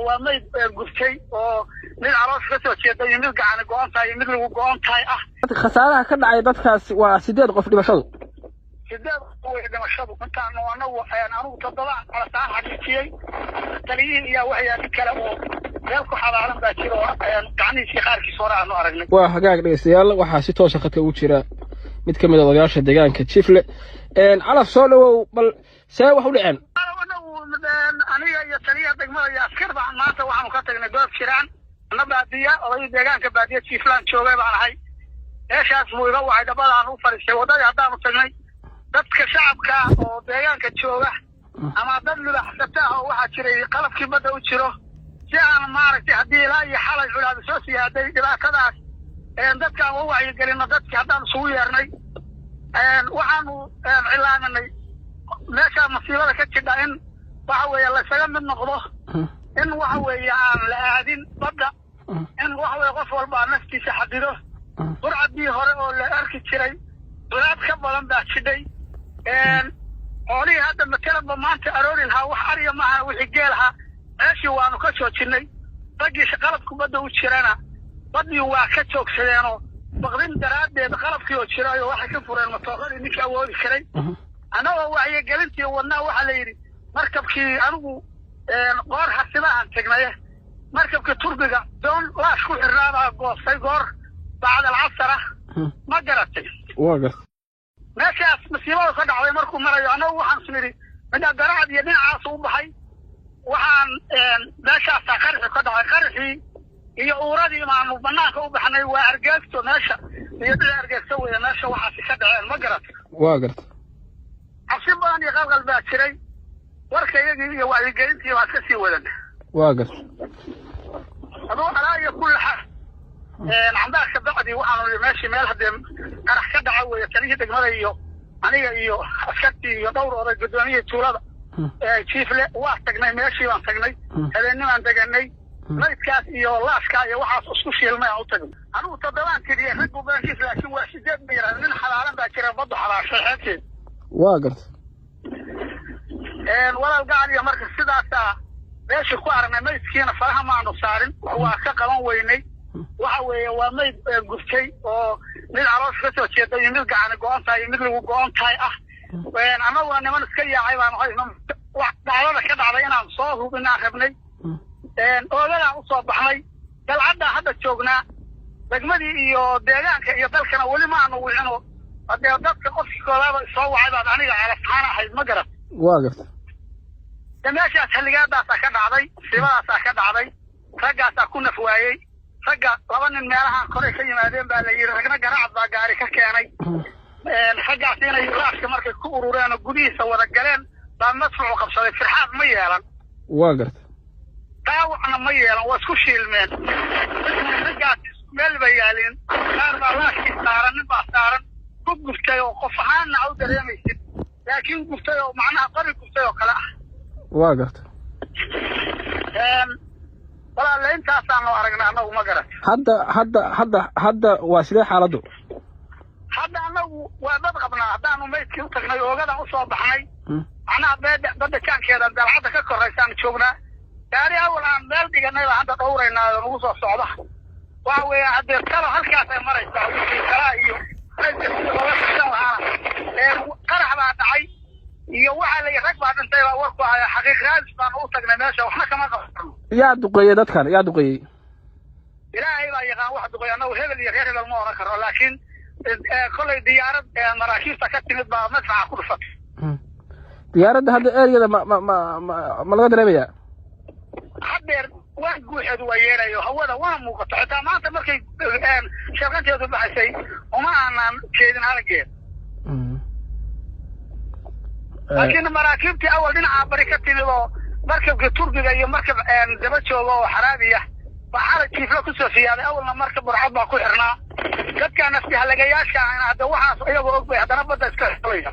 waa mayd gurtay oo mid caloos ka soo jeeday mid gacan go'an tahay mid lagu go'an tahay khasaaraha ka dhacay dadkaas waa 8 qof dhimashadu 8 qof dhimashadu intaan anagu toddoba kala saan xaqiijiyay taliyin iyo waxyaabo kale oo meel ku xabaalan baa jiro gacnihiisa qaarkiisa hore aanu aragnay waa hagaag dhageystayaal waxaa si toos ah khadka ugu jira mid ka mid ah odayaasha deegaanka Chifle calaf soo dhawow bal see wax u dhaceen aniga iyo taliya degmada iyo askar baan maanta waxaanu ka tagnay goob jiraan nabaadiya oo deegaanka baadiya Chiflaan joogay baan ahay meeshaas muu iga wacay dabadaan u fariisay wadada haddaanu tagnay dadka shacabka oo deegaanka jooga ama dad libaxsata oo waxa jiray qalabkii badda u jiro si aan maaragtay haddii ilaa iyo xalay culaad soo siyaaday dhibaatadaas dadkaan u wacyigelino dadka haddaan isugu yeernay waxaanu cilaaminay meesha masiibada ka jidha in waxa weeye la isaga mid noqdo in waxa weeye aan la aadin badda in waxa weeye qof walba naftiisa xadido qurcadii hore oo la arki jiray culaad ka badan baa jidhay xoolihii hadda matalanba maanta aroori lahaa wax ariya maaha wixii geelaha meeshii waanu ka joojinay raggii qalabku badda u jirana baddii waa ka joogsadeenoo baqdin daraaddeed qalabkii oo jirayo waxay ka fureen matooradii ninkii awoodi karay annagoo wacyigelintii wadnaa waxaa la yidhi markabkii anigu qoor xasibahan tegnaye markabkii turbiga doon laash ku xirnaabaa goostay goor bacd alcasar ah ma garatay waa gartay meeshaas masiibada ka dhacday markuu marayo annagu waxaan isnidhi midna garaad iyo dhinacaas u baxay waxaan meeshaasaa qarxi ka dhacay qarxii iyo uuradii maanu banaanka u baxnay waa argeegto meesha iyo dhinac argeegto weeye meesha waxaasi ka dhaceen ma garatay waa gartay cabsi badan iyo qalqal baa jiray warka iyagii iyo wacyigelintii baa ka sii wadan waa gartay adoo alaa iyo kulla xaq cambaarka bacdii waxaanu meeshii meel haddee qarax ka dhaca weeye taliyii degmada iyo aniga iyo askartii iyo dhowr oday guddoomiyihii tuulada Chifle waa tagnay meeshii baan tagnay habeennimaan deganay maydkaas iyo laashkaa iyo waxaas isku shiilmay aan u tagnay anigu toddobaan tiriyey rag bubaankiis laakiin waa 8 ba yidhahdeen nin xalaalan baa jira baddu xalaashay xeebteed waa gartay walaal gacan iyo marka sidaasaa meeshii ku aragnay maydkiina faraha maanu saarin waa ka qaban weynay waxa weeye waa mayd gurtay oo mid caloos ka soo jeeday mid gacan go'an tahay mid lagu go'an tahay annagu waa niman iska yaacay baan wax dhacdada ka dhacday inaan soo hubinaan rabnay oogadaan u soo baxnay dalcaddaa hadda joognaa degmadii iyo deegaanka iyo dalkana weli ma aanu wicino haddee dadka qofkii koodaaba soo wacay baad aniga calasahaan ahayd ma garat waa gartay de meeshaas xilligaadaasaa ka dhacday sibadaasaa ka dhacday raggaasaa ku naf waayey ragga 2 nin meelahaan koray ka yimaadeen baa la yidhi ragna garacad baa gaari ka keenay raggaas inay laashka markay ku urureen oo gudihiisa wada galeen baa madfuucu qabsaday firxaad ma yeelan waa gartay daawacna ma yeelan waa isku shiilmeen raggaas meel bay yaalin qaar baa laashkii saaran nin baa saaran ku guftay oo qof ahaanna u dareemaysid laakiin guftay oo macnaha qori guftay oo kale ah waa gartay walaal intaasaanu aragnay annagu ma garat hadda waa sidee xaaladdu hadda annagu waa dad qabnaa haddaanu maydkii u tagnay oogadaan usoo baxnay macnaha badda jaankeeda dalcadda ka korraysaan joognaa gaari awal aan meel dhiganay baa hadda dhowraynaa oo nagu soo socda waxa weeye haddee talo halkaas ay maraysaa wixii kalaa iyo looga fisan lahaana qarax baa dhacay iyo waxaa la rag baa dhintay baa warku haya xaqiiq raadis baan u tagnay meesha waxna kama qabsano yaa duqeeyey dadkan yaa duqeeyey ilaahay baa yaqaan wax duqeey annagu hebel iyo reer hebel ma oran karo laakiin kollay diyaarad maraakiibta ka timid baa madfaca ku dhufatay diyaaradda hadda ereyada ma laga dareemayaa haddeer waan guuxeedu waa yeelayo hawada waa muuqato xitaa maanta markay sheeqanteedu baxaysay uma aanaan jeedin halageed laakiin maraakiibtii awal dhinaca bari ka timid oo markabka turbiga iyo markab daba jooga oo xaraabiya baa xalay Chifle ku soo fiyaaday awalna markab burcad baa ku xirnaa dadka nafti halagayaasha hadda waxaas iyagoo og bay haddana badda iska xulaya